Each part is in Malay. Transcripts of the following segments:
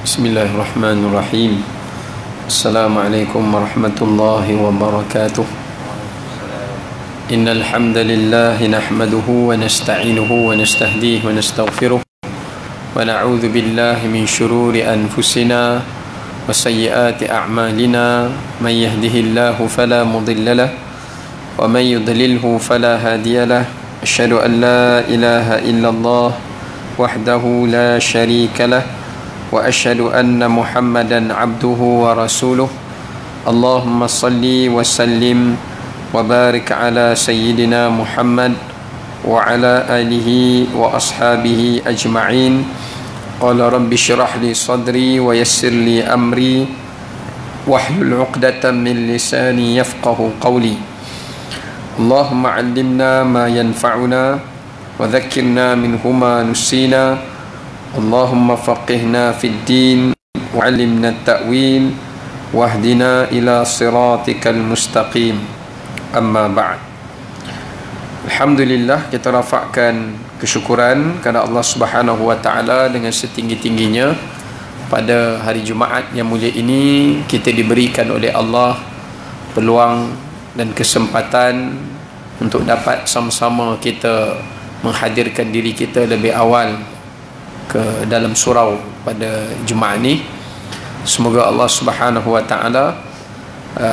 Bismillahirrahmanirrahim. Assalamualaikum warahmatullahi wabarakatuh. Innal hamdalillah nahmaduhu wa nasta'inuhu wa nastahdihi wa nastaghfiruh wa na'udzu billahi min shururi anfusina wa sayyiati a'malina. May yahdihillahu fala mudilla lahu wa may yudlilhu fala hadiya lahu. Asyhadu an la ilaha illallah wahdahu la syarika lahu wa asyhadu anna Muhammadan abduhu wa rasuluh. Allahumma salli wa sallim wa barik ala sayyidina Muhammad wa ala alihi wa ashabihi ajma'in. Qala rabbi syrah li sadri wa yassir li amri wahlul 'uqdatam min lisani yafqahu qawli. Allahumma 'allimna ma yanfa'una wa dhakkirna minhu ma nusina. Allahumma faqihna fid din wa 'allimna at-ta'wil wahdina ila siratikal mustaqim. Amma ba'd. Alhamdulillah, kita rafakkan kesyukuran kepada Allah Subhanahu wa taala dengan setinggi-tingginya. Pada hari Jumaat yang mulia ini kita diberikan oleh Allah peluang dan kesempatan untuk dapat sama-sama kita menghadirkan diri kita lebih awal ke dalam surau pada Jumaat ini. Semoga Allah Subhanahu wa taala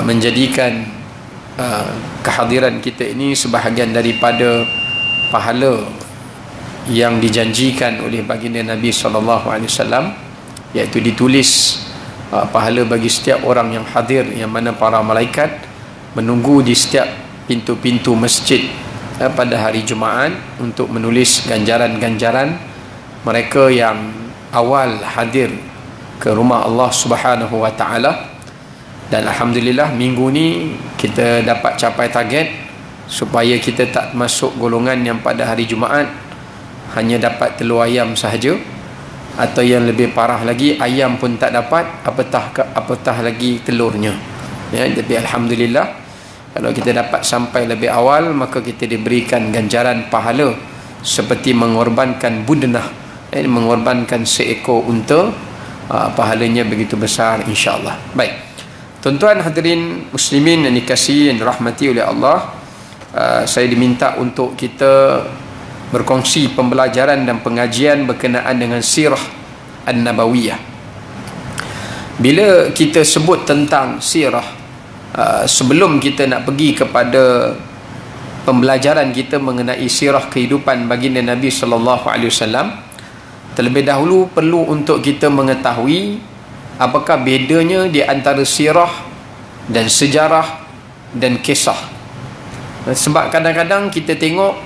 menjadikan kehadiran kita ini sebahagian daripada pahala yang dijanjikan oleh baginda Nabi SAW, iaitu ditulis pahala bagi setiap orang yang hadir, yang mana para malaikat menunggu di setiap pintu-pintu masjid pada hari Jumaat untuk menulis ganjaran-ganjaran mereka yang awal hadir ke rumah Allah Subhanahu wa taala. Dan alhamdulillah minggu ni kita dapat capai target supaya kita tak masuk golongan yang pada hari Jumaat hanya dapat telur ayam sahaja, atau yang lebih parah lagi ayam pun tak dapat, apatah lagi telurnya. Ya, tapi alhamdulillah kalau kita dapat sampai lebih awal, maka kita diberikan ganjaran pahala seperti mengorbankan budenah, mengorbankan seekor unta. Pahalanya begitu besar insya-Allah. Baik, tuan-tuan hadirin muslimin yang dikasihi dan dirahmati oleh Allah, saya diminta untuk kita berkongsi pembelajaran dan pengajian berkenaan dengan sirah an-nabawiyah. Bila kita sebut tentang sirah, sebelum kita nak pergi kepada pembelajaran kita mengenai sirah kehidupan baginda Nabi SAW, terlebih dahulu perlu untuk kita mengetahui apakah bedanya di antara sirah dan sejarah dan kisah. Sebab kadang-kadang kita tengok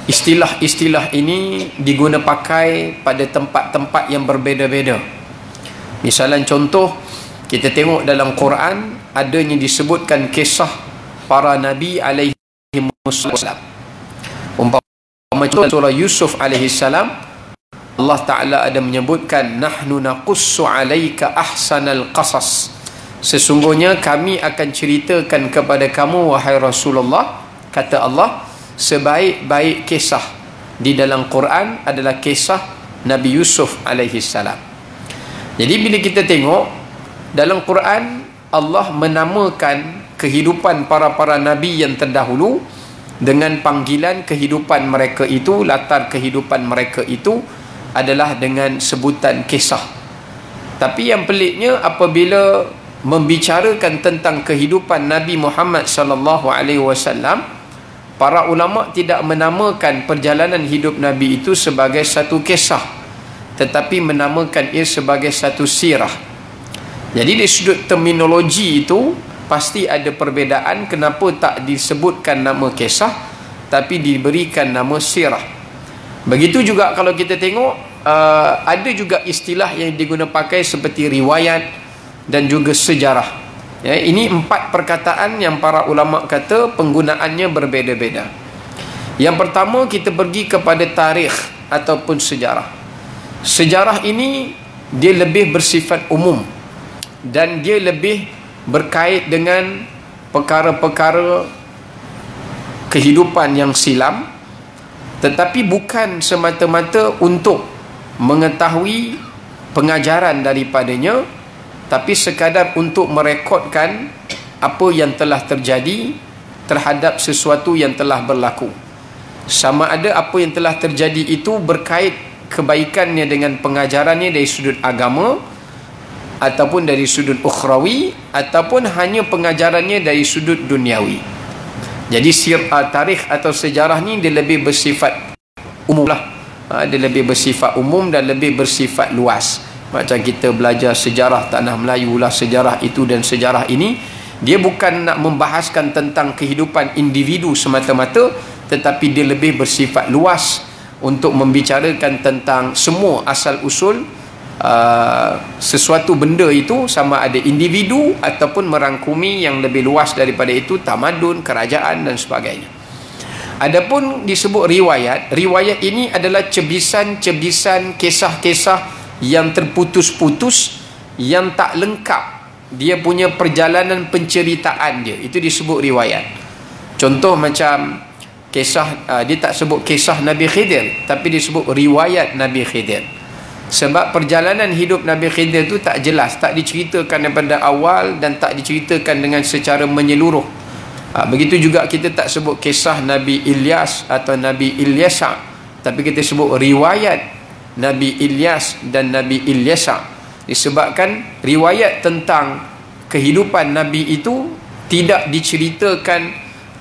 istilah-istilah ini diguna pakai pada tempat-tempat yang berbeza-beza. Misalnya contoh, kita tengok dalam Quran adanya disebutkan kisah para nabi alaihi wassalam. Umpama surah Yusuf alaihi salam, Allah Ta'ala ada menyebutkan nahnu naqussu alaika ahsanal qasas, sesungguhnya kami akan ceritakan kepada kamu wahai Rasulullah, kata Allah, sebaik-baik kisah di dalam Quran adalah kisah Nabi Yusuf alaihi salam. Jadi bila kita tengok dalam Quran, Allah menamakan kehidupan para nabi yang terdahulu dengan panggilan kehidupan mereka itu, latar kehidupan mereka itu adalah dengan sebutan kisah. Tapi yang peliknya, apabila membicarakan tentang kehidupan Nabi Muhammad sallallahu alaihi wasallam, para ulama tidak menamakan perjalanan hidup Nabi itu sebagai satu kisah, tetapi menamakan ia sebagai satu sirah. Jadi dari sudut terminologi itu pasti ada perbezaan kenapa tak disebutkan nama kisah tapi diberikan nama sirah. Begitu juga kalau kita tengok ada juga istilah yang digunakan pakai seperti riwayat dan juga sejarah. Ya, ini 4 perkataan yang para ulama kata penggunaannya berbeza-beza. Yang pertama, kita pergi kepada tarikh ataupun sejarah. Sejarah ini dia lebih bersifat umum dan dia lebih berkait dengan perkara-perkara kehidupan yang silam, tetapi bukan semata-mata untuk mengetahui pengajaran daripadanya, tapi sekadar untuk merekodkan apa yang telah terjadi terhadap sesuatu yang telah berlaku. Sama ada apa yang telah terjadi itu berkait kebaikannya dengan pengajarannya dari sudut agama, ataupun dari sudut ukhrawi, ataupun hanya pengajarannya dari sudut duniawi. Jadi tarikh atau sejarah ni dia lebih bersifat umum lah. Dia lebih bersifat umum dan lebih bersifat luas. Macam kita belajar sejarah tanah Melayu lah, sejarah itu dan sejarah ini, dia bukan nak membahaskan tentang kehidupan individu semata-mata, tetapi dia lebih bersifat luas untuk membicarakan tentang semua asal-usul sesuatu benda itu, sama ada individu ataupun merangkumi yang lebih luas daripada itu, tamadun, kerajaan dan sebagainya. Adapun disebut riwayat, riwayat ini adalah cebisan-cebisan kisah-kisah yang terputus-putus, yang tak lengkap dia punya perjalanan penceritaan dia, itu disebut riwayat. Contoh macam kisah, dia tak sebut kisah Nabi Khidir, tapi disebut riwayat Nabi Khidir. Sebab perjalanan hidup Nabi Khidir itu tak jelas, tak diceritakan daripada awal dan tak diceritakan dengan secara menyeluruh. Begitu juga kita tak sebut kisah Nabi Ilyas atau Nabi Ilyasa, tapi kita sebut riwayat Nabi Ilyas dan Nabi Ilyasa. Disebabkan riwayat tentang kehidupan Nabi itu tidak diceritakan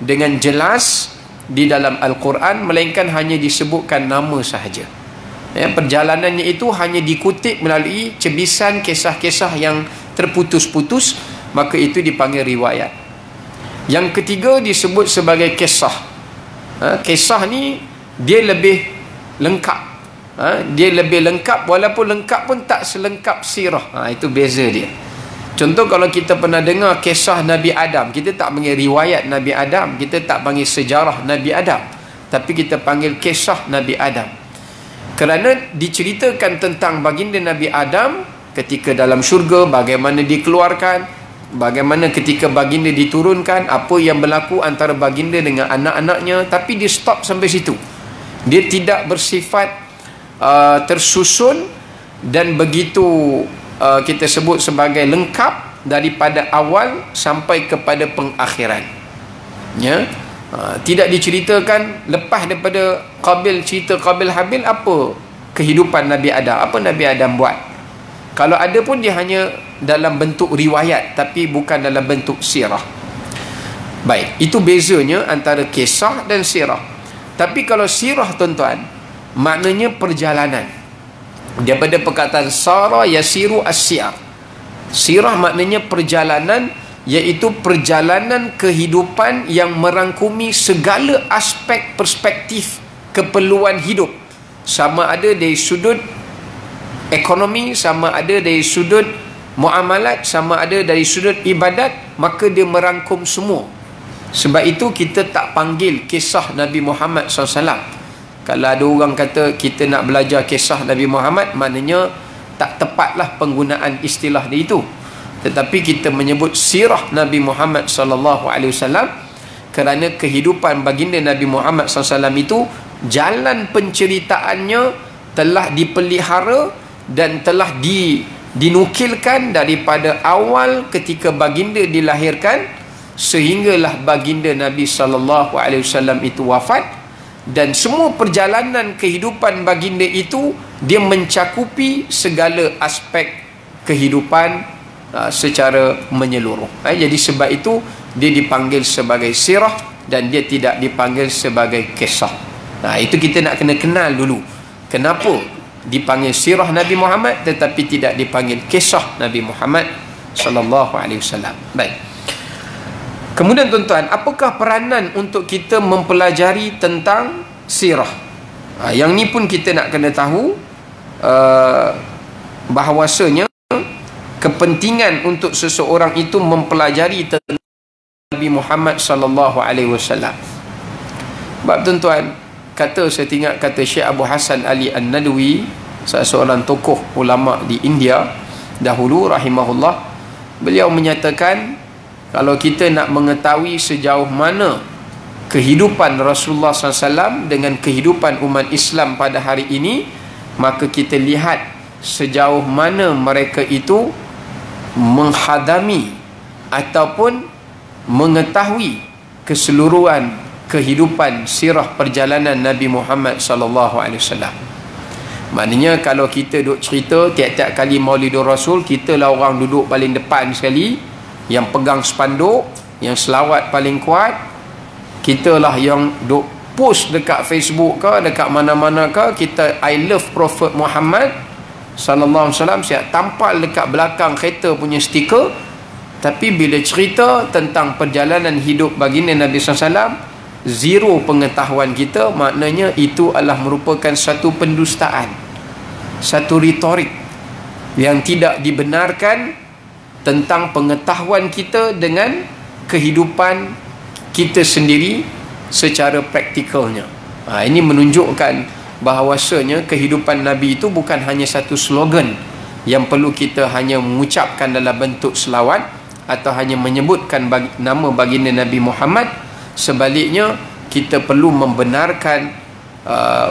dengan jelas di dalam Al-Quran, melainkan hanya disebutkan nama sahaja. Perjalanannya itu hanya dikutip melalui cebisan kisah-kisah yang terputus-putus, maka itu dipanggil riwayat. Yang ketiga disebut sebagai kisah. Kisah ni dia lebih lengkap. Dia lebih lengkap, walaupun lengkap pun tak selengkap sirah. Itu beza dia. Contoh, kalau kita pernah dengar kisah Nabi Adam, kita tak panggil riwayat Nabi Adam, kita tak panggil sejarah Nabi Adam, tapi kita panggil kisah Nabi Adam. Kerana diceritakan tentang baginda Nabi Adam ketika dalam syurga, bagaimana dikeluarkan, bagaimana ketika baginda diturunkan, apa yang berlaku antara baginda dengan anak-anaknya, tapi dia stop sampai situ. Dia tidak bersifat tersusun dan begitu kita sebut sebagai lengkap daripada awal sampai kepada pengakhiran. Tidak diceritakan lepas daripada cerita Qabil Habil, apa kehidupan Nabi Adam, apa Nabi Adam buat. Kalau ada pun dia hanya dalam bentuk riwayat, tapi bukan dalam bentuk sirah. Baik, itu bezanya antara kisah dan sirah. Tapi kalau sirah, tuan-tuan, maknanya perjalanan. Daripada perkataan sara yasiru as-siyar. Sirah maknanya perjalanan, iaitu perjalanan kehidupan yang merangkumi segala aspek perspektif keperluan hidup. Sama ada dari sudut ekonomi, sama ada dari sudut muamalat, sama ada dari sudut ibadat, maka dia merangkum semua. Sebab itu kita tak panggil kisah Nabi Muhammad SAW. Kalau ada orang kata kita nak belajar kisah Nabi Muhammad, maknanya tak tepatlah penggunaan istilah dia itu. Tetapi kita menyebut sirah Nabi Muhammad SAW kerana kehidupan baginda Nabi Muhammad SAW itu, jalan penceritaannya telah dipelihara dan telah dinukilkan daripada awal ketika baginda dilahirkan sehinggalah baginda Nabi SAW itu wafat. Dan semua perjalanan kehidupan baginda itu dia mencakupi segala aspek kehidupan secara menyeluruh. Jadi sebab itu dia dipanggil sebagai sirah dan dia tidak dipanggil sebagai kisah. Itu kita nak kena kenal dulu kenapa dipanggil sirah Nabi Muhammad tetapi tidak dipanggil kisah Nabi Muhammad sallallahu alaihi wasallam. Baik. Kemudian tuan-tuan, apakah peranan untuk kita mempelajari tentang sirah? Yang ni pun kita nak kena tahu bahawasanya kepentingan untuk seseorang itu mempelajari tentang Nabi Muhammad sallallahu alaihi wasallam. Sebab tuan-tuan, saya tengok kata Syekh Abu Hasan Ali An-Nadwi, seorang tokoh ulama di India dahulu rahimahullah, beliau menyatakan kalau kita nak mengetahui sejauh mana kehidupan Rasulullah SAW dengan kehidupan umat Islam pada hari ini, maka kita lihat sejauh mana mereka itu menghadami ataupun mengetahui keseluruhan kehidupan sirah perjalanan Nabi Muhammad sallallahu alaihi wasallam. Maknanya kalau kita duk cerita tiap-tiap kali Maulidur Rasul, kita lah orang duduk paling depan sekali, yang pegang spanduk, yang selawat paling kuat, kita lah yang duk post dekat Facebook ke, dekat mana-mana ke, kita I love Prophet Muhammad sallallahu alaihi wasallam, siap tampal dekat belakang kereta punya stiker. Tapi bila cerita tentang perjalanan hidup baginda Nabi SAW, zero pengetahuan kita. Maknanya itu adalah merupakan satu pendustaan, satu retorik yang tidak dibenarkan tentang pengetahuan kita dengan kehidupan kita sendiri secara praktikalnya. Ini menunjukkan bahawasanya kehidupan Nabi itu bukan hanya satu slogan yang perlu kita hanya mengucapkan dalam bentuk selawat atau hanya menyebutkan nama baginda Nabi Muhammad. Sebaliknya, kita perlu membenarkan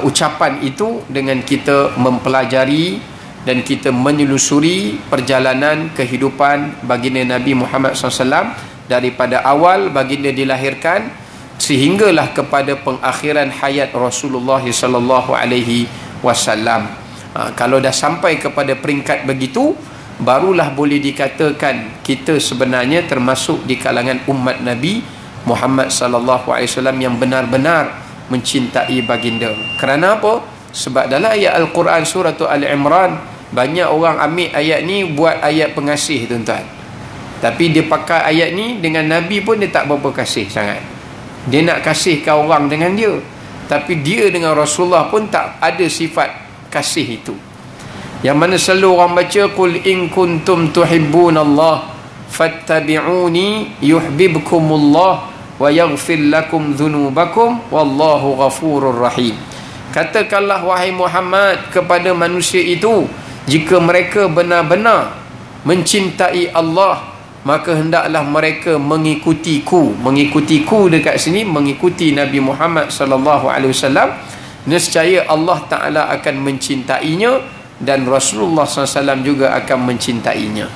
ucapan itu dengan kita mempelajari dan kita menyelusuri perjalanan kehidupan baginda Nabi Muhammad SAW daripada awal baginda dilahirkan sehinggalah kepada pengakhiran hayat Rasulullah sallallahu alaihi wasallam. Kalau dah sampai kepada peringkat begitu, barulah boleh dikatakan kita sebenarnya termasuk di kalangan umat Nabi Muhammad sallallahu alaihi wasallam yang benar-benar mencintai baginda. Kerana apa? Sebab dalam ayat Al-Quran surah Al-Imran, banyak orang ambil ayat ni buat ayat pengasih, tuan-tuan. Tapi dia pakai ayat ni dengan Nabi pun dia tak berapa kasih sangat. Dia nak kasihkan orang dengan dia, tapi dia dengan Rasulullah pun tak ada sifat kasih itu. Yang mana selalu orang baca, qul in kuntum tuhibbunallah fattabi'uni yuhibbukumullah wa yaghfir lakum dhunubakum wallahu ghafurur rahim. Katakanlah wahai Muhammad kepada manusia itu, jika mereka benar-benar mencintai Allah, maka hendaklah mereka mengikutiku. Mengikutiku dekat sini mengikuti Nabi Muhammad sallallahu alaihi wasallam. Nescaya Allah Taala akan mencintainya dan Rasulullah SAW juga akan mencintainya.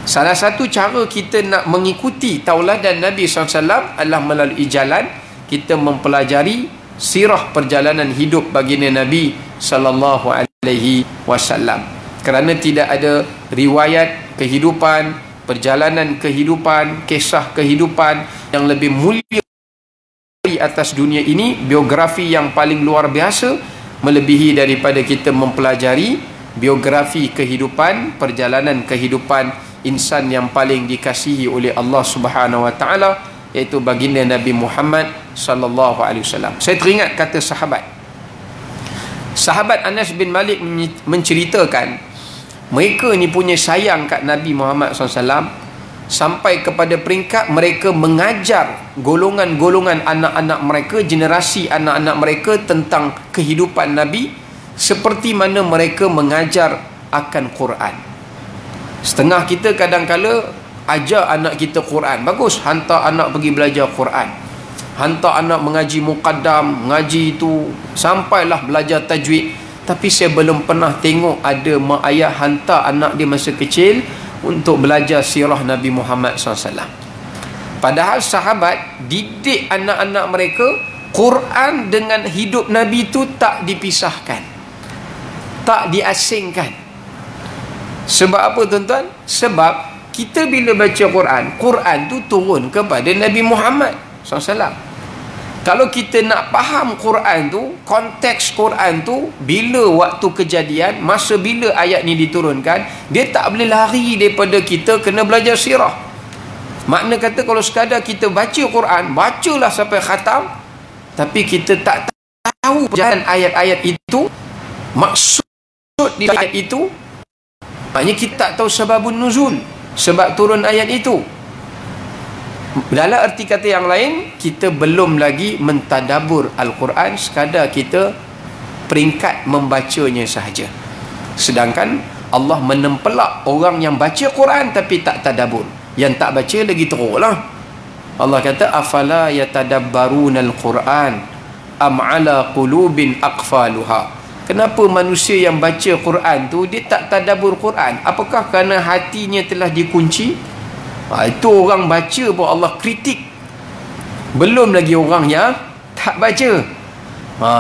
Salah satu cara kita nak mengikuti tauladan Nabi SAW adalah melalui jalan kita mempelajari sirah perjalanan hidup baginda Nabi sallallahu alaihi wasallam. Kerana tidak ada riwayat kehidupan, perjalanan kehidupan, kisah kehidupan yang lebih mulia di atas dunia ini, biografi yang paling luar biasa melebihi daripada kita mempelajari biografi kehidupan, perjalanan kehidupan insan yang paling dikasihi oleh Allah Subhanahu wa taala, iaitu baginda Nabi Muhammad sallallahu alaihi wasallam. Saya teringat kata sahabat Anas bin Malik menceritakan, mereka ni punya sayang kat Nabi Muhammad SAW sampai kepada peringkat mereka mengajar golongan-golongan anak-anak mereka, generasi anak-anak mereka tentang kehidupan Nabi seperti mana mereka mengajar akan Quran. Setengah kita kadang-kala ajar anak kita Quran, bagus, hantar anak pergi belajar Quran, hantar anak mengaji muqaddam, mengaji itu sampailah belajar tajwid. Tapi saya belum pernah tengok ada mak ayah hantar anak dia masa kecil untuk belajar sirah Nabi Muhammad SAW. Padahal sahabat didik anak-anak mereka, Quran dengan hidup Nabi itu tak dipisahkan, tak diasingkan. Sebab apa tuan-tuan? Sebab kita bila baca Quran, Quran tu turun kepada Nabi Muhammad SAW. Kalau kita nak faham Quran tu, konteks Quran tu, bila waktu kejadian, masa bila ayat ni diturunkan, dia tak boleh lari daripada kita kena belajar sirah. Makna kata kalau sekadar kita baca Quran, bacalah sampai khatam, tapi kita tak tahu perjalanan ayat-ayat itu, maksud di ayat itu, maknanya kita tak tahu sebabun nuzul, sebab turun ayat itu. Dalam erti kata yang lain, kita belum lagi mentadabur Al-Quran, sekadar kita peringkat membacanya sahaja. Sedangkan Allah menempelak orang yang baca Quran tapi tak tadabur. Yang tak baca lagi teruklah. Allah kata, afala yatadabbaruna al-Quran am ala qulubin aqfaluha. Kenapa manusia yang baca Quran tu dia tak tadabbur Quran? Apakah kerana hatinya telah dikunci? Itu orang baca pun Allah kritik. Belum lagi orang yang tak baca.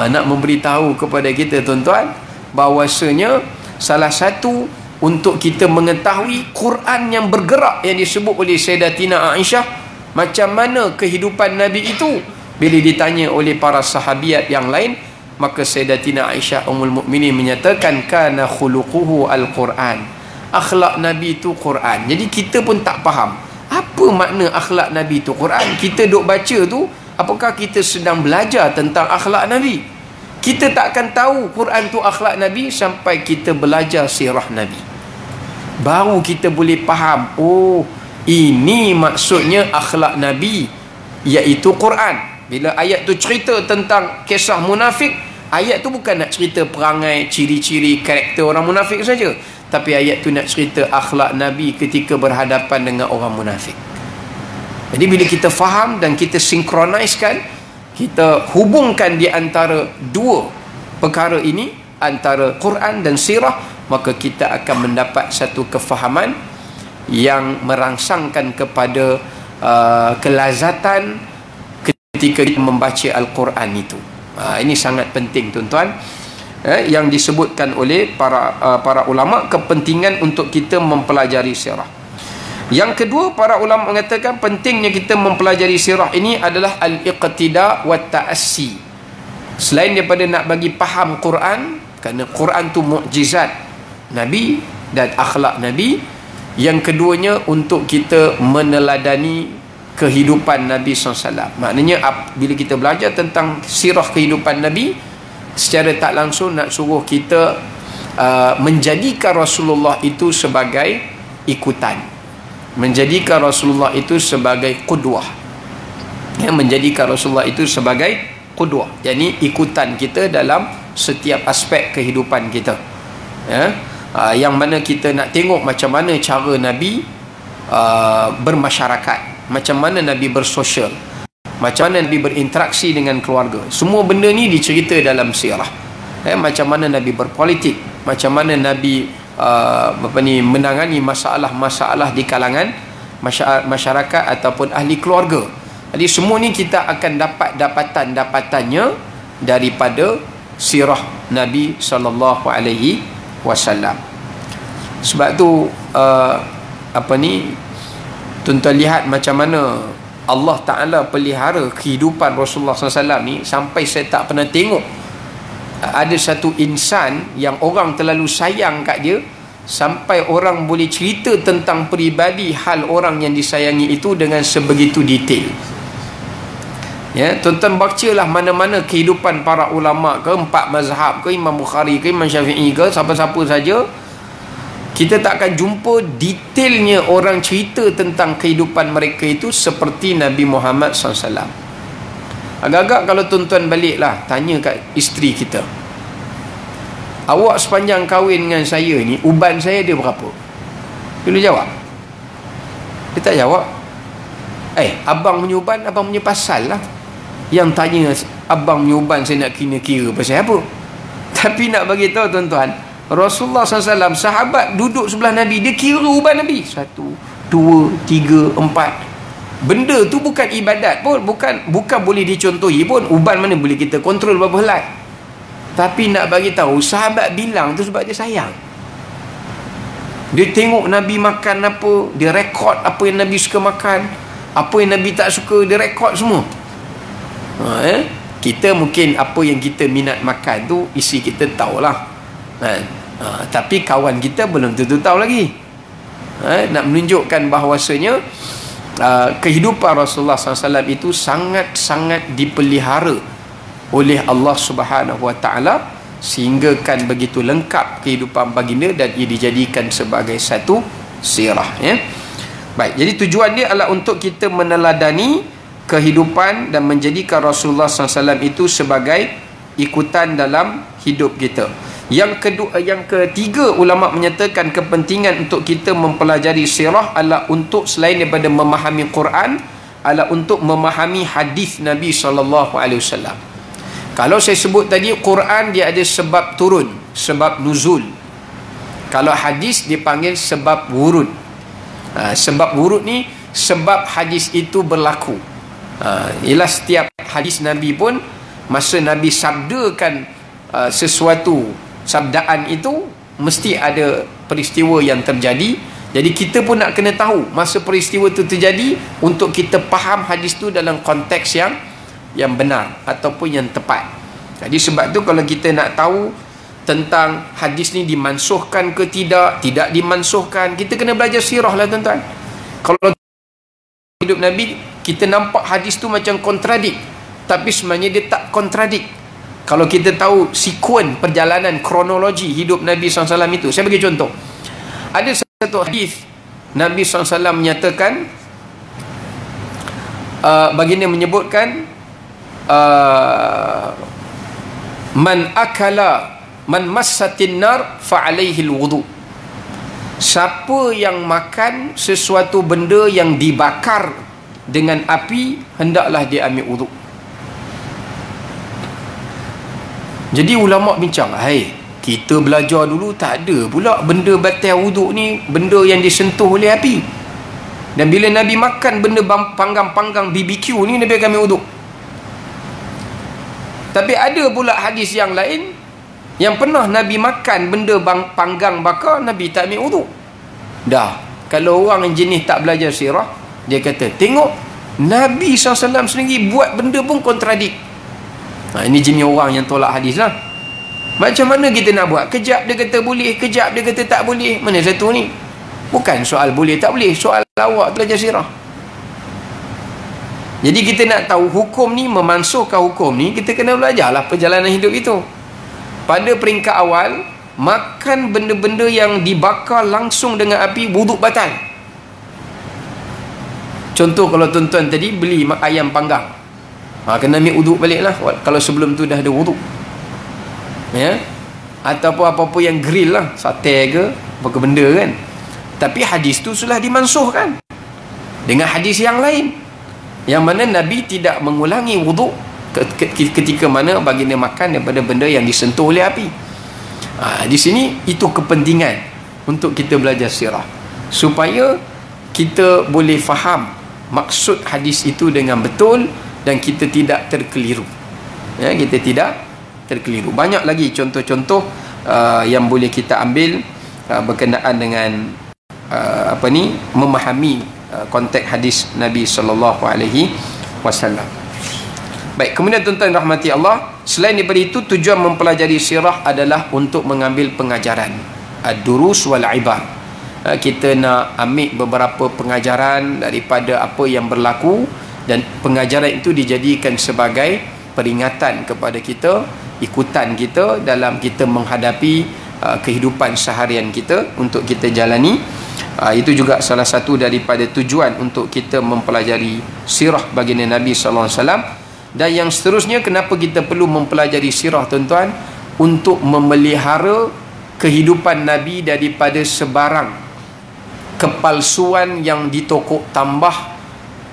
Nak memberitahu kepada kita tuan-tuan bahawasanya salah satu untuk kita mengetahui Quran yang bergerak yang disebut oleh Sayyidatina Aisyah, macam mana kehidupan Nabi itu, bila ditanya oleh para sahabiat yang lain, maka Sayyidatina Aisyah Ummul Mukminin menyatakan kana khuluquhu al-Quran, akhlak Nabi itu Quran. Jadi kita pun tak faham apa makna akhlak Nabi itu Quran. Kita duk baca tu, apakah kita sedang belajar tentang akhlak Nabi? Kita tak akan tahu Quran tu akhlak Nabi sampai kita belajar sirah Nabi, baru kita boleh faham, oh ini maksudnya akhlak Nabi, iaitu Quran. Bila ayat tu cerita tentang kisah munafik, ayat tu bukan nak cerita perangai, ciri-ciri karakter orang munafik saja, tapi ayat tu nak cerita akhlak Nabi ketika berhadapan dengan orang munafik. Jadi bila kita faham dan kita sinkronisekan, kita hubungkan di antara dua perkara ini, antara Quran dan sirah, maka kita akan mendapat satu kefahaman yang merangsangkan kepada kelazatan ketika kita membaca Al-Quran itu. Ini sangat penting tuan-tuan, yang disebutkan oleh para ulama, kepentingan untuk kita mempelajari sirah. Yang kedua, para ulama mengatakan pentingnya kita mempelajari sirah ini adalah al-iqtida wa ta'assi. Selain daripada nak bagi faham Quran, kerana Quran tu mukjizat Nabi dan akhlak Nabi, yang keduanya untuk kita meneladani kehidupan Nabi SAW. Maknanya bila kita belajar tentang sirah kehidupan Nabi, secara tak langsung nak suruh kita menjadikan Rasulullah itu sebagai ikutan, menjadikan Rasulullah itu sebagai qudwah, menjadikan Rasulullah itu sebagai qudwah, yakni ikutan kita dalam setiap aspek kehidupan kita, yang mana kita nak tengok macam mana cara Nabi bermasyarakat, macam mana Nabi bersosial, macam mana Nabi berinteraksi dengan keluarga. Semua benda ni dicerita dalam sirah. Macam mana Nabi berpolitik, macam mana Nabi menangani masalah-masalah di kalangan masyarakat ataupun ahli keluarga. Jadi semua ni kita akan dapat dapatan-dapatannya daripada sirah Nabi SAW. Sebab tu tuan-tuan lihat macam mana Allah Ta'ala pelihara kehidupan Rasulullah SAW ni, sampai saya tak pernah tengok ada satu insan yang orang terlalu sayang kat dia, sampai orang boleh cerita tentang peribadi hal orang yang disayangi itu dengan sebegitu detail. Tuan-tuan bacalah mana-mana kehidupan para ulama ke, 4 mazhab ke, Imam Bukhari ke, Imam Syafi'i ke, siapa-siapa saja, kita tak akan jumpa detailnya orang cerita tentang kehidupan mereka itu seperti Nabi Muhammad SAW. Agak-agak kalau tuan-tuan baliklah tanya kat isteri kita, awak sepanjang kahwin dengan saya ni, uban saya dia berapa? Dia jawab? Dia tak jawab. Abang punya uban, abang punya pasal lah. Yang tanya abang punya uban, saya nak kira pasal apa? Tapi nak bagi tahu tuan-tuan, Rasulullah SAW, sahabat duduk sebelah Nabi, dia kira uban Nabi 1, 2, 3, 4. Benda tu bukan ibadat pun, bukan boleh dicontohi pun. Uban mana boleh kita kontrol berapa helai. Tapi nak bagi tahu, sahabat bilang tu sebab dia sayang. Dia tengok Nabi makan apa, dia rekod apa yang Nabi suka makan, apa yang Nabi tak suka, dia rekod semua. Kita mungkin apa yang kita minat makan tu, isi kita tahulah. Tapi kawan kita belum tentu tahu lagi. Nak menunjukkan bahawasanya kehidupan Rasulullah SAW itu sangat-sangat dipelihara oleh Allah Subhanahu Wa Taala, sehingga kan begitu lengkap kehidupan baginda dan ia dijadikan sebagai satu sirah. Baik, jadi tujuan dia adalah untuk kita meneladani kehidupan dan menjadikan Rasulullah SAW itu sebagai ikutan dalam hidup kita. Yang ketiga, ulama menyatakan kepentingan untuk kita mempelajari sirah adalah untuk, selain daripada memahami Quran, adalah untuk memahami hadis Nabi SAW. Kalau saya sebut tadi Quran, dia ada sebab turun, sebab nuzul. Kalau hadis dipanggil sebab wurud. Sebab wurud ni sebab hadis itu berlaku. Ialah setiap hadis Nabi pun, masa Nabi sabdakan sesuatu, sabdaan itu mesti ada peristiwa yang terjadi. Jadi kita pun nak kena tahu masa peristiwa itu terjadi untuk kita faham hadis tu dalam konteks yang benar ataupun yang tepat. Jadi sebab tu kalau kita nak tahu tentang hadis ni dimansuhkan ke tidak dimansuhkan, kita kena belajar sirah lah tuan-tuan. Kalau hidup Nabi, kita nampak hadis tu macam kontradik, tapi sebenarnya dia tak kontradik. Kalau kita tahu sekuen perjalanan kronologi hidup Nabi SAW itu. Saya bagi contoh. Ada satu hadis Nabi SAW menyatakan, baginda menyebutkan, man massatin nar fa'alaihi alwudu. Siapa yang makan sesuatu benda yang dibakar dengan api, hendaklah dia ambil wudu. Jadi ulama bincang, kita belajar dulu tak ada pula benda batal wudu ni, benda yang disentuh oleh api. Dan bila Nabi makan benda panggang-panggang BBQ ni, Nabi akan ambil wudu. Tapi ada pula hadis yang lain yang pernah Nabi makan benda panggang bakar, Nabi tak ambil wudu. Dah, kalau orang jenis tak belajar sirah, dia kata, tengok Nabi SAW sendiri buat benda pun kontradik. Ini jenis orang yang tolak hadis lah. Macam mana kita nak buat? Kejap dia kata boleh, kejap dia kata tak boleh. Mana satu ni? Bukan soal boleh tak boleh, soal awak belajar sirah. Jadi kita nak tahu hukum ni, memansuhkan hukum ni, kita kena belajarlah perjalanan hidup itu. Pada peringkat awal, makan benda-benda yang dibakar langsung dengan api, wuduk batal. Contoh kalau tuan-tuan tadi beli ayam panggang, kena ambil wuduk balik lah kalau sebelum tu dah ada wuduk, ya. Ataupun apa-apa yang grill lah, sate ke apa benda kan. Tapi hadis tu sudah dimansuhkan dengan hadis yang lain, yang mana Nabi tidak mengulangi wuduk ketika mana baginda makan daripada benda yang disentuh oleh api. Di sini itu kepentingan untuk kita belajar sirah, supaya kita boleh faham maksud hadis itu dengan betul dan kita tidak terkeliru. Ya, kita tidak terkeliru. Banyak lagi contoh-contoh yang boleh kita ambil berkenaan dengan memahami konteks hadis Nabi SAW. Baik, kemudian tuan-tuan rahmati Allah, selain daripada itu, tujuan mempelajari sirah adalah untuk mengambil pengajaran, ad-durus wal ibar. Kita nak ambil beberapa pengajaran daripada apa yang berlaku, dan pengajaran itu dijadikan sebagai peringatan kepada kita, ikutan kita dalam kita menghadapi kehidupan seharian kita untuk kita jalani. Itu juga salah satu daripada tujuan untuk kita mempelajari sirah baginda Nabi SAW. Dan yang seterusnya, kenapa kita perlu mempelajari sirah tuan-tuan? Untuk memelihara kehidupan Nabi daripada sebarang kepalsuan yang ditokok tambah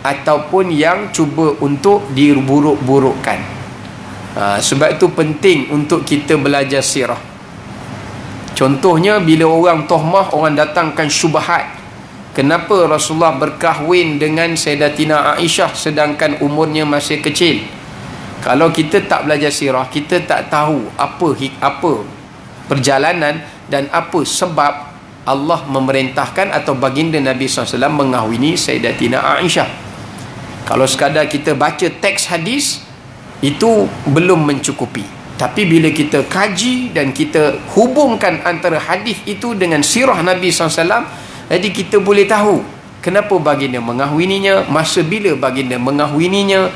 ataupun yang cuba untuk diburuk-burukkan. Sebab itu penting untuk kita belajar sirah. Contohnya, bila orang tohmah, orang datangkan syubhat, kenapa Rasulullah berkahwin dengan Sayyidatina Aisyah sedangkan umurnya masih kecil. Kalau kita tak belajar sirah, kita tak tahu apa perjalanan dan apa sebab Allah memerintahkan atau baginda Nabi SAW mengahwini Sayyidatina Aisyah. Kalau sekadar kita baca teks hadis, itu belum mencukupi. Tapi bila kita kaji dan kita hubungkan antara hadis itu dengan sirah Nabi SAW, jadi kita boleh tahu kenapa baginda mengahwininya, masa bila baginda mengahwininya.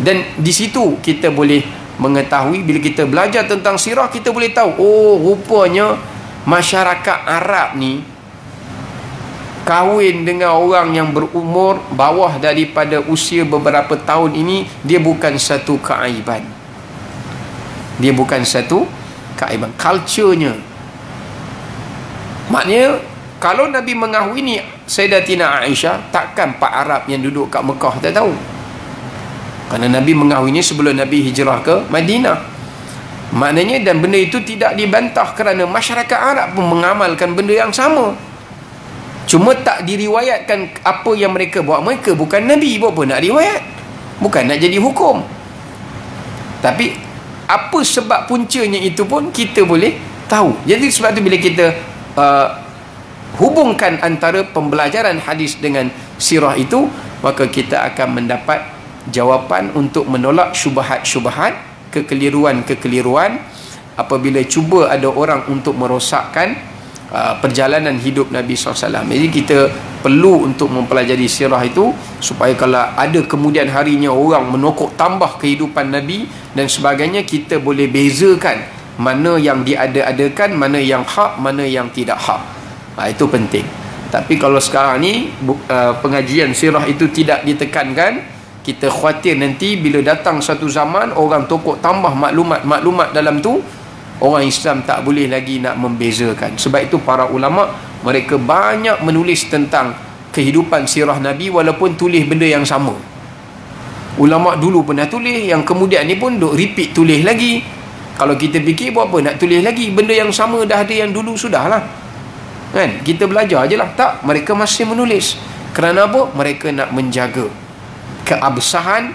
Dan di situ kita boleh mengetahui, bila kita belajar tentang sirah, kita boleh tahu, oh rupanya masyarakat Arab ni kahwin dengan orang yang berumur bawah daripada usia beberapa tahun ini, dia bukan satu keaiban. Dia bukan satu keaiban. Culture-nya. Maknanya, kalau Nabi mengahwini Sayyidatina Aisyah, takkan Pak Arab yang duduk kat Mekah tak tahu. Kerana Nabi mengahwini sebelum Nabi hijrah ke Madinah. Maknanya, dan benda itu tidak dibantah kerana masyarakat Arab pun mengamalkan benda yang sama. Cuma tak diriwayatkan apa yang mereka buat. Mereka bukan Nabi, buat apa nak riwayat? Bukan nak jadi hukum. Tapi apa sebab puncanya itu pun kita boleh tahu. Jadi sebab tu bila kita hubungkan antara pembelajaran hadis dengan sirah itu, maka kita akan mendapat jawapan untuk menolak syubhat-syubhat, kekeliruan-kekeliruan apabila cuba ada orang untuk merosakkan perjalanan hidup Nabi SAW. Jadi kita perlu untuk mempelajari sirah itu, supaya kalau ada kemudian harinya orang menokok tambah kehidupan Nabi dan sebagainya, kita boleh bezakan mana yang diada-adakan, mana yang hak, mana yang tidak hak. Itu penting. Tapi kalau sekarang ni pengajian sirah itu tidak ditekankan, kita khawatir nanti bila datang satu zaman orang tokok tambah maklumat dalam tu, orang Islam tak boleh lagi nak membezakan. Sebab itu para ulama, mereka banyak menulis tentang kehidupan sirah Nabi walaupun tulis benda yang sama. Ulama dulu pernah tulis, yang kemudian ni pun duk repeat tulis lagi. Kalau kita fikir buat apa nak tulis lagi, benda yang sama dah ada yang dulu sudahlah. Kan? Kita belajar je lah. Tak, mereka masih menulis. Kerana apa? Mereka nak menjaga keabsahan,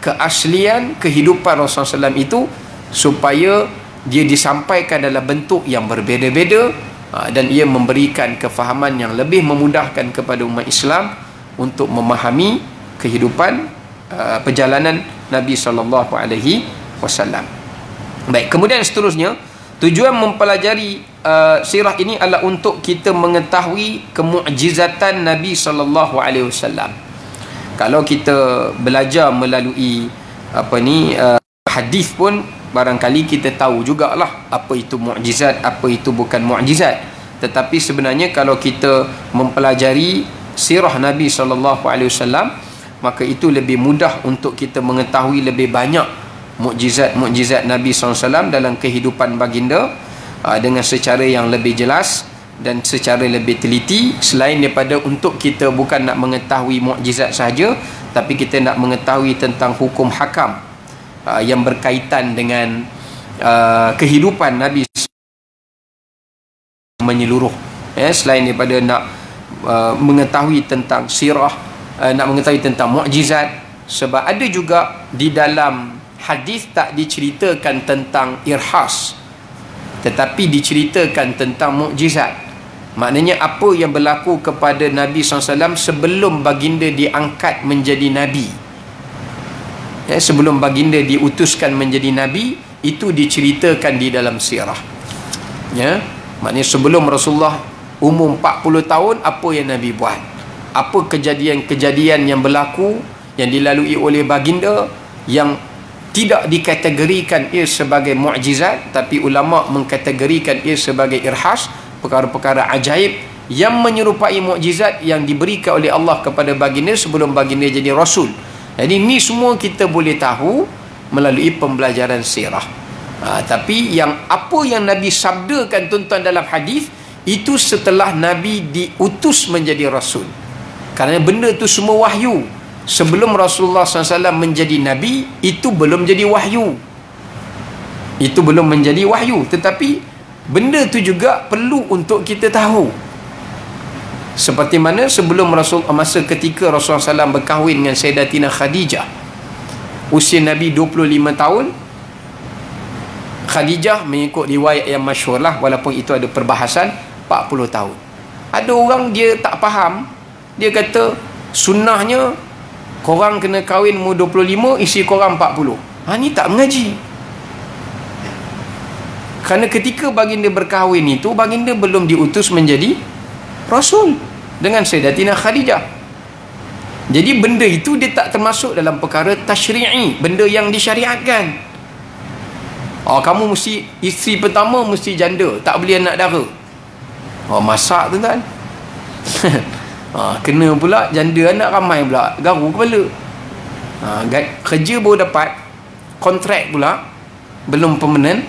keaslian kehidupan Rasulullah SAW itu, supaya dia disampaikan dalam bentuk yang berbeza-beza, dan ia memberikan kefahaman yang lebih memudahkan kepada umat Islam untuk memahami kehidupan perjalanan Nabi SAW. Baik, kemudian seterusnya, tujuan mempelajari sirah ini adalah untuk kita mengetahui kemu'jizatan Nabi SAW. Kalau kita belajar melalui hadis pun, barangkali kita tahu jugalah apa itu mukjizat, apa itu bukan mukjizat. Tetapi sebenarnya kalau kita mempelajari sirah Nabi SAW, maka itu lebih mudah untuk kita mengetahui lebih banyak mukjizat-mukjizat Nabi SAW dalam kehidupan baginda dengan secara yang lebih jelas dan secara lebih teliti. Selain daripada untuk kita bukan nak mengetahui mukjizat sahaja, tapi kita nak mengetahui tentang hukum hakam yang berkaitan dengan kehidupan Nabi menyeluruh. Selain daripada nak mengetahui tentang sirah, nak mengetahui tentang mukjizat, sebab ada juga di dalam hadis tak diceritakan tentang irhas, tetapi diceritakan tentang mukjizat. Maknanya apa yang berlaku kepada Nabi SAW sebelum baginda diangkat menjadi Nabi, sebelum baginda diutuskan menjadi Nabi, itu diceritakan di dalam sirah. Maknanya sebelum Rasulullah umur 40 tahun, apa yang Nabi buat, apa kejadian-kejadian yang berlaku, yang dilalui oleh baginda, yang tidak dikategorikan ia sebagai mukjizat, tapi ulama mengkategorikan ia sebagai irhas, perkara-perkara ajaib yang menyerupai mukjizat yang diberikan oleh Allah kepada baginda sebelum baginda jadi Rasul. Jadi ni semua kita boleh tahu melalui pembelajaran sirah. Tapi apa yang Nabi sabdakan tuan-tuan dalam hadis, itu setelah Nabi diutus menjadi Rasul. Kerana benda tu semua wahyu. Sebelum Rasulullah SAW menjadi Nabi, itu belum jadi wahyu. Itu belum menjadi wahyu. Tetapi benda tu juga perlu untuk kita tahu. Seperti mana sebelum masa ketika Rasulullah SAW berkahwin dengan Sayyidatina Khadijah, usia Nabi 25 tahun. Khadijah mengikut riwayat yang masyhur lah, walaupun itu ada perbahasan, 40 tahun. Ada orang dia tak faham, dia kata sunnahnya korang kena kahwin umur 25, isteri korang 40. Ni tak mengaji. Kerana ketika baginda berkahwin itu, baginda belum diutus menjadi Rasul dengan Sayyidatina Khadijah. Jadi benda itu dia tak termasuk dalam perkara tasyri'i, benda yang disyariatkan. Kamu mesti, isteri pertama mesti janda, tak boleh anak dara. Masak tu kan. Kena pula janda anak ramai pula, garu kepala. Kerja baru dapat, kontrak pula belum permanent.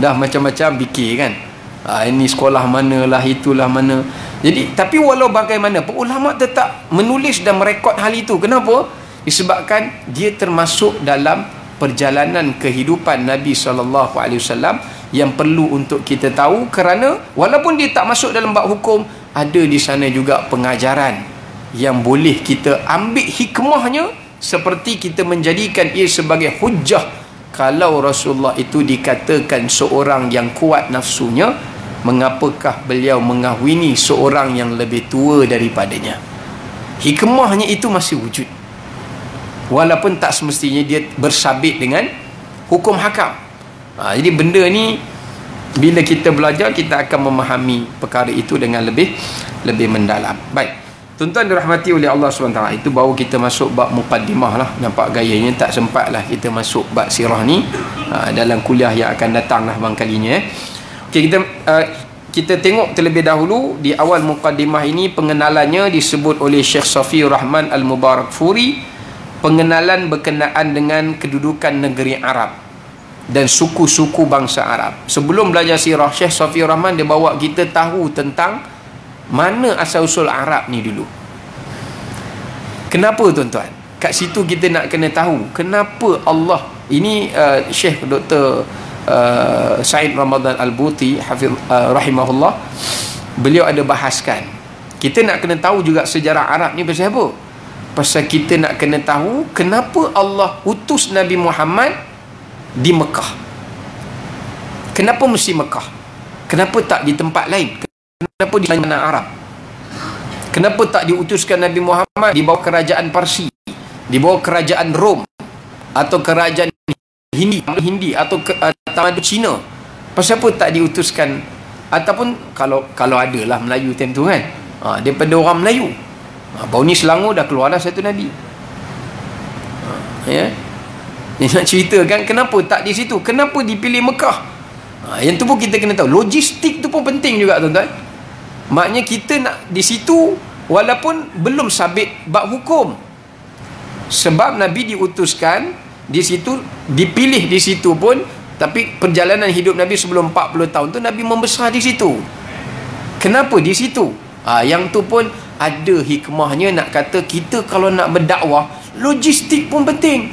Dah macam-macam fikir kan. Ini sekolah manalah, itulah mana. Jadi, tapi walau bagaimanapun ulama tetap menulis dan merekod hal itu. Kenapa? Disebabkan dia termasuk dalam perjalanan kehidupan Nabi SAW yang perlu untuk kita tahu, kerana walaupun dia tak masuk dalam bab hukum, ada di sana juga pengajaran yang boleh kita ambil hikmahnya, seperti kita menjadikan ia sebagai hujjah kalau Rasulullah itu dikatakan seorang yang kuat nafsunya, mengapakah beliau mengahwini seorang yang lebih tua daripadanya. Hikmahnya itu masih wujud, walaupun tak semestinya dia bersabit dengan hukum hakam. Jadi benda ni bila kita belajar, kita akan memahami perkara itu dengan lebih mendalam. Baik, tuan-tuan dirahmati oleh Allah SWT, itu baru kita masuk bab muqaddimah lah. Nampak gayanya tak sempat lah kita masuk bab sirah ni dalam kuliah yang akan datang lah bangkalinya. Okay, kita tengok terlebih dahulu di awal muqaddimah ini. Pengenalannya disebut oleh Syekh Safiur Rahman Al-Mubarakfuri, pengenalan berkenaan dengan kedudukan negeri Arab dan suku-suku bangsa Arab. Sebelum belajar sirah, Syekh Safiur Rahman dia bawa kita tahu tentang mana asal-usul Arab ni dulu. Kenapa tuan-tuan? Kat situ kita nak kena tahu kenapa Allah ini. Syekh Dr. Said Ramadan Al-Buti rahimahullah, beliau ada bahaskan, kita nak kena tahu juga sejarah Arab ni pasal apa? Pasal kita nak kena tahu kenapa Allah utus Nabi Muhammad di Mekah. Kenapa mesti Mekah? Kenapa tak di tempat lain? Kenapa di tanah Arab? Kenapa tak diutuskan Nabi Muhammad di bawah kerajaan Parsi, di bawah kerajaan Rom, atau kerajaan Hindi atau tamadun Cina? Pasal apa tak diutuskan? Ataupun kalau adalah Melayu time tu kan, daripada orang Melayu. Baru ni Selangor dah keluar dah satu Nabi. Ya, yang nak ceritakan kenapa tak di situ, kenapa dipilih Mekah. Yang tu pun kita kena tahu. Logistik tu pun penting juga tuan-tuan. Maknanya kita nak di situ walaupun belum sabit bab hukum, sebab Nabi diutuskan di situ, dipilih di situ pun, tapi perjalanan hidup Nabi sebelum 40 tahun tu Nabi membesar di situ. Kenapa di situ? Yang tu pun ada hikmahnya. Nak kata kita kalau nak berdakwah, logistik pun penting.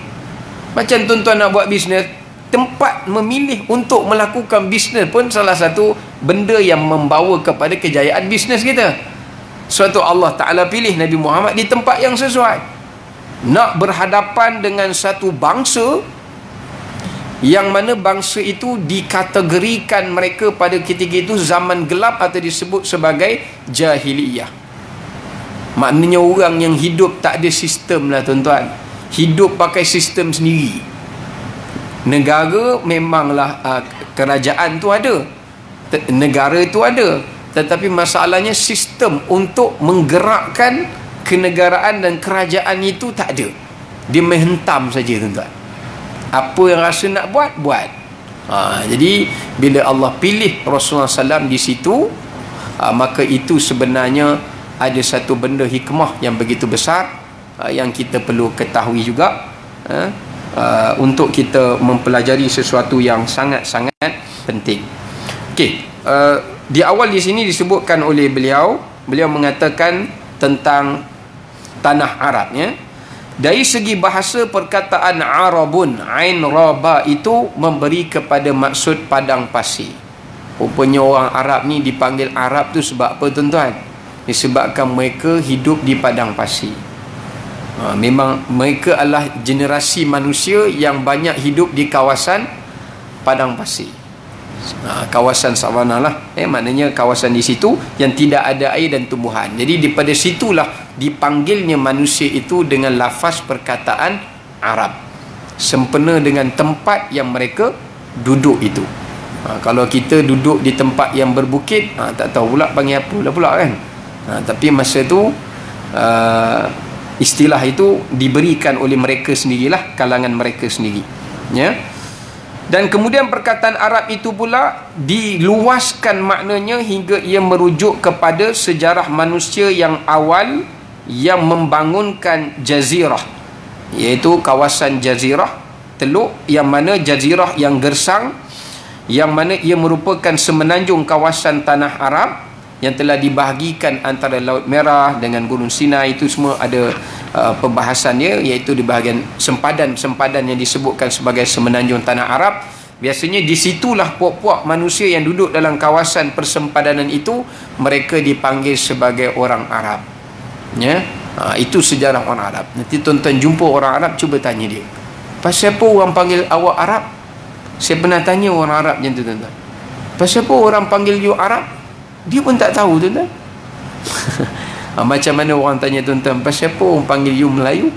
Macam tuan-tuan nak buat bisnes, tempat memilih untuk melakukan bisnes pun salah satu benda yang membawa kepada kejayaan bisnes kita. Suatu Allah Ta'ala pilih Nabi Muhammad di tempat yang sesuai. Nak berhadapan dengan satu bangsa yang mana bangsa itu dikategorikan mereka pada ketika itu zaman gelap atau disebut sebagai jahiliyah. Maknanya orang yang hidup tak ada sistem lah tuan-tuan. Hidup pakai sistem sendiri. Negara memanglah kerajaan tu ada, negara itu ada, tetapi masalahnya sistem untuk menggerakkan kenegaraan dan kerajaan itu tak ada. Dia menghentam saja tuan-tuan. Apa yang rasa nak buat. Jadi bila Allah pilih Rasulullah SAW di situ, maka itu sebenarnya ada satu benda hikmah yang begitu besar yang kita perlu ketahui juga, untuk kita mempelajari sesuatu yang sangat-sangat penting. Okey, di awal di sini disebutkan oleh beliau mengatakan tentang tanah Arab ya. Dari segi bahasa, perkataan Arabun, Ain Raba itu memberi kepada maksud padang pasir. Rupanya orang Arab ni dipanggil Arab tu sebab apa tuan-tuan? Disebabkan mereka hidup di padang pasir. Memang mereka adalah generasi manusia yang banyak hidup di kawasan padang pasir, kawasan savana lah, maknanya kawasan di situ yang tidak ada air dan tumbuhan. Jadi daripada situlah dipanggilnya manusia itu dengan lafaz perkataan Arab, sempena dengan tempat yang mereka duduk itu. Kalau kita duduk di tempat yang berbukit, tak tahu pula panggil apa pula kan. Tapi masa tu istilah itu diberikan oleh mereka sendirilah, kalangan mereka sendiri ya. Dan kemudian perkataan Arab itu pula diluaskan maknanya hingga ia merujuk kepada sejarah manusia yang awal yang membangunkan jazirah, iaitu kawasan jazirah teluk, yang mana jazirah yang gersang, yang mana ia merupakan semenanjung kawasan tanah Arab yang telah dibahagikan antara Laut Merah dengan Gunung Sinai, itu semua ada perbahasan dia, iaitu di bahagian sempadan yang disebutkan sebagai semenanjung tanah Arab. Biasanya di situlah puak-puak manusia yang duduk dalam kawasan persempadanan itu, mereka dipanggil sebagai orang Arab. Ya, itu sejarah orang Arab. Nanti tuan-tuan jumpa orang Arab, cuba tanya dia, pasal apa orang panggil awak Arab? Saya pernah tanya orang Arab macam tu, tuan-tuan. Pasal apa orang panggil you Arab? Dia pun tak tahu, tuan-tuan. Macam mana orang tanya tuan-tuan, pasal apa orang panggil you Melayu?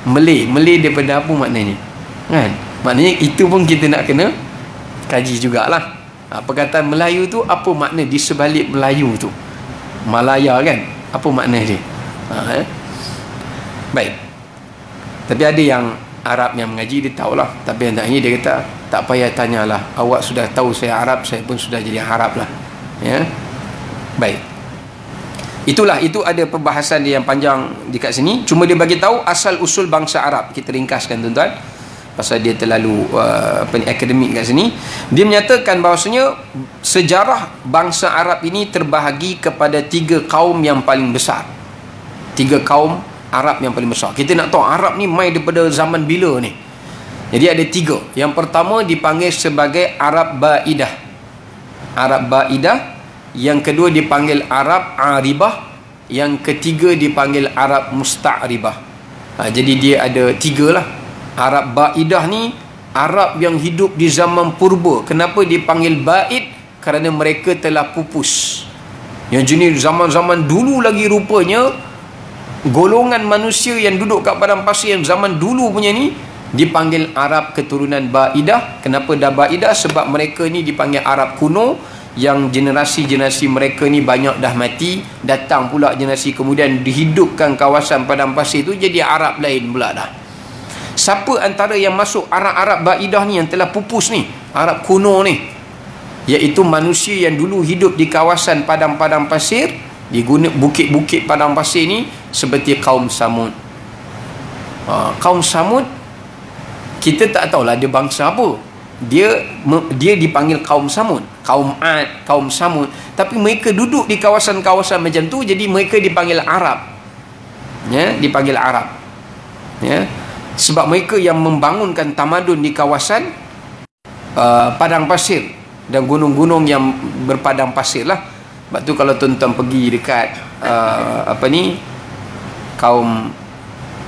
Malay daripada apa maknanya? Kan? Maknanya itu pun kita nak kena kaji jugalah. Perkataan Melayu tu apa makna di sebalik Melayu tu? Malaya kan? Apa makna dia? Baik. Tapi ada yang Arab yang mengaji, dia tahulah. Tapi yang tak ini, dia kata tak payah tanyalah, awak sudah tahu saya Arab, saya pun sudah jadi Arab lah. Ya. Baik. Itulah, itu ada perbahasan dia yang panjang dekat sini. Cuma dia bagi tahu asal usul bangsa Arab. Kita ringkaskan tuan-tuan, pasal dia terlalu akademik kat sini. Dia menyatakan bahawasanya sejarah bangsa Arab ini terbahagi kepada 3 kaum yang paling besar. 3 kaum Arab yang paling besar. Kita nak tahu Arab ni mai daripada zaman bila ni. Jadi ada 3. Yang pertama dipanggil sebagai Arab Ba'idah. Arab Ba'idah. Yang kedua dipanggil Arab Aribah. Yang ketiga dipanggil Arab Musta'ribah. Jadi dia ada 3 lah. Arab Ba'idah ni Arab yang hidup di zaman purba. Kenapa dipanggil Ba'id? Kerana mereka telah pupus. Yang jenis zaman-zaman dulu lagi rupanya, golongan manusia yang duduk kat padang pasir yang zaman dulu punya ni dipanggil Arab keturunan Ba'idah. Kenapa dah Ba'idah? Sebab mereka ni dipanggil Arab kuno, yang generasi-generasi mereka ni banyak dah mati. Datang pula generasi kemudian dihidupkan kawasan padang pasir tu, jadi Arab lain pula dah. Siapa antara yang masuk Arab Ba'idah ni, yang telah pupus ni, Arab kuno ni? Iaitu manusia yang dulu hidup di kawasan padang-padang pasir, di bukit-bukit padang pasir ni, seperti kaum Samud. Kaum Samud, kita tak tahulah dia bangsa apa. Dia dipanggil kaum Samud, kaum Ad, kaum Samud. Tapi mereka duduk di kawasan-kawasan macam tu, jadi mereka dipanggil Arab. Ya, dipanggil Arab. Ya. Sebab mereka yang membangunkan tamadun di kawasan padang pasir dan gunung-gunung yang berpadang pasir lah. Sebab tu kalau tuan-tuan pergi dekat kaum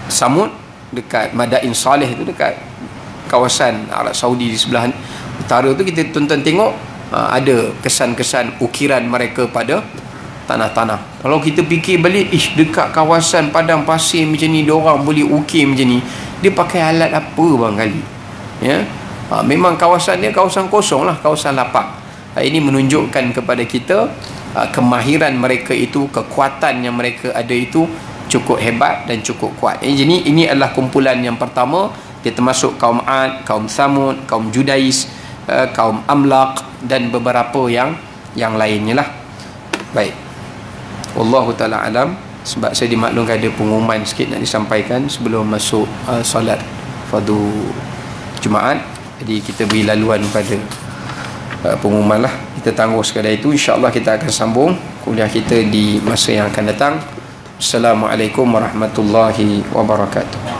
Samud, dekat Madain Saleh tu, dekat kawasan Arab Saudi di sebelah utara tu, kita tuan-tuan tengok ada kesan-kesan ukiran mereka pada tanah-tanah. Kalau kita fikir balik, dekat kawasan padang pasir macam ni diorang boleh ukir macam ni, dia pakai alat apa barangkali? Ya, memang kawasan dia kawasan kosong lah, kawasan lapak. Ini menunjukkan kepada kita kemahiran mereka itu, kekuatan yang mereka ada itu cukup hebat dan cukup kuat. Jadi ini adalah kumpulan yang pertama. Dia termasuk kaum Ad, kaum Samud, kaum Judais, kaum Amlaq dan beberapa yang lainnya lah. Baik, wallahu ta'ala alam. Sebab saya dimaklumkan ada pengumuman sikit nak disampaikan sebelum masuk solat fardu Jumaat. Jadi kita beri laluan pada pengumuman lah. Kita tangguh sekadar itu. InsyaAllah kita akan sambung kuliah kita di masa yang akan datang. Assalamualaikum warahmatullahi wabarakatuh.